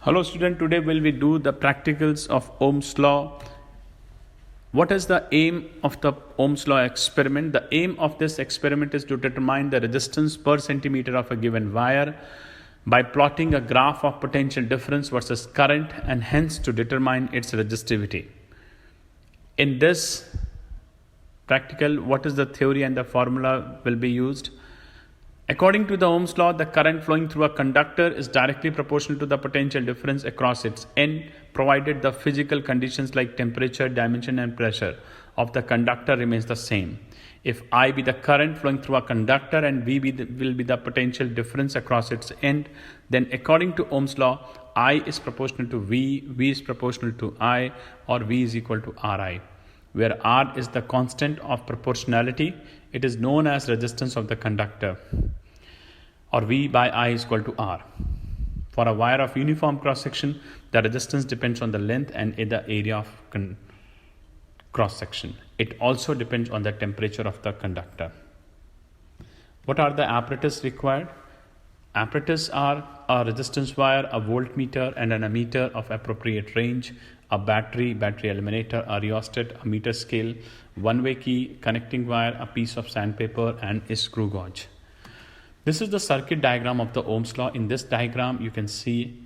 Hello student, today will we do the practicals of Ohm's law. What is the aim of the Ohm's law experiment? The aim of this experiment is to determine the resistance per centimeter of a given wire by plotting a graph of potential difference versus current and hence to determine its resistivity. In this practical, what is the theory and the formula will be used? According to the Ohm's law, the current flowing through a conductor is directly proportional to the potential difference across its end, provided the physical conditions like temperature, dimension and pressure of the conductor remains the same. If I be the current flowing through a conductor and V will be the potential difference across its end, then according to Ohm's law, I is proportional to V, V is proportional to I, or V is equal to Ri. Where R is the constant of proportionality, it is known as resistance of the conductor, or V by I is equal to R. For a wire of uniform cross section, the resistance depends on the length and the area of cross section. It also depends on the temperature of the conductor. What are the apparatus required? Apparatus are a resistance wire, a voltmeter and an ammeter of appropriate range, a battery eliminator, a rheostat, a meter scale, one-way key, connecting wire, a piece of sandpaper and a screw gauge. This is the circuit diagram of the Ohm's law. In this diagram, you can see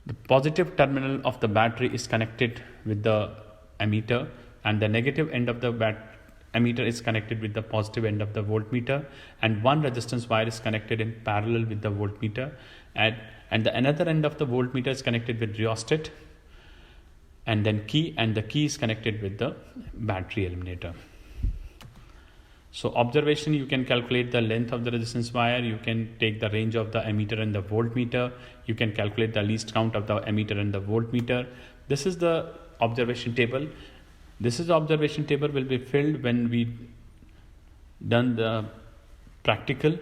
the positive terminal of the battery is connected with the ammeter and the negative end of the ammeter is connected with the positive end of the voltmeter, and one resistance wire is connected in parallel with the voltmeter, and the another end of the voltmeter is connected with rheostat and then key, and the key is connected with the battery eliminator. So observation, you can calculate the length of the resistance wire, you can take the range of the ammeter and the voltmeter, you can calculate the least count of the ammeter and the voltmeter. This is the observation table. This is the observation table will be filled when we done the practical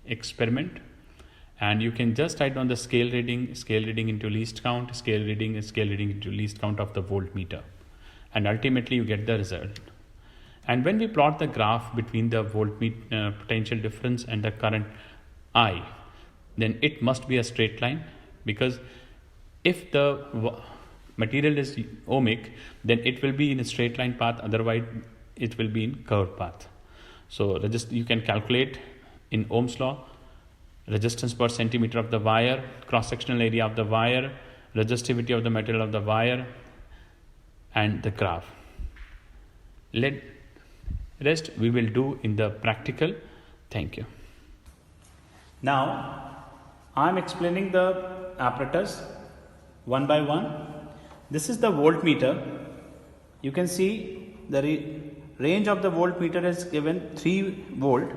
experiment, and you can just write down the scale reading into least count, scale reading into least count of the voltmeter, and ultimately you get the result. And when we plot the graph between the voltmeter potential difference and the current I, then it must be a straight line, because if the material is ohmic, then it will be in a straight line path, otherwise it will be in curved path. So you can calculate in Ohm's law resistance per centimeter of the wire, cross-sectional area of the wire, resistivity of the material of the wire, and the graph. Rest we will do in the practical. Thank you. Now I am explaining the apparatus one by one. This is the voltmeter. You can see the range of the voltmeter is given 3 volt,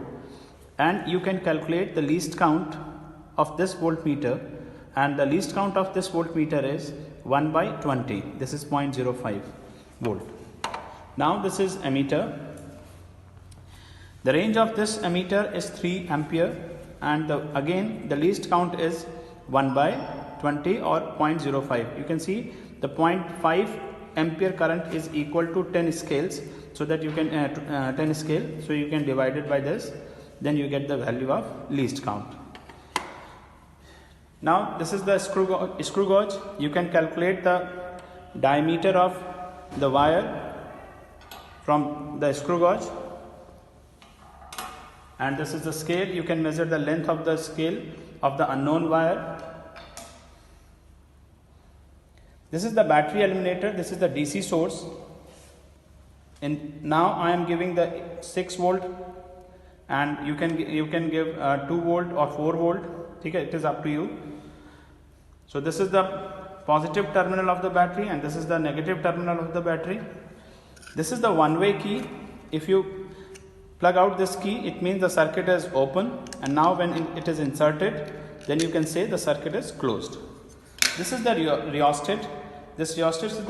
and you can calculate the least count of this voltmeter, and the least count of this voltmeter is 1 by 20. This is 0.05 volt. Now this is ammeter. The range of this ammeter is 3 ampere, and again the least count is 1 by 20 or 0.05. You can see the 0.5 ampere current is equal to 10 scales, so that you can 10 scale, so you can divide it by this, then you get the value of least count. Now this is the screw gauge. You can calculate the diameter of the wire from the screw gauge, and this is the scale. You can measure the length of the scale of the unknown wire. This is the battery eliminator. This is the DC source, and now I am giving the 6 volt, and you can give 2 volt or 4 volt. Okay, it is up to you. So this is the positive terminal of the battery, and this is the negative terminal of the battery. This is the one-way key. If you plug out this key, it means the circuit is open, and now when it is inserted, then you can say the circuit is closed. This is the rheostat. This rheostat is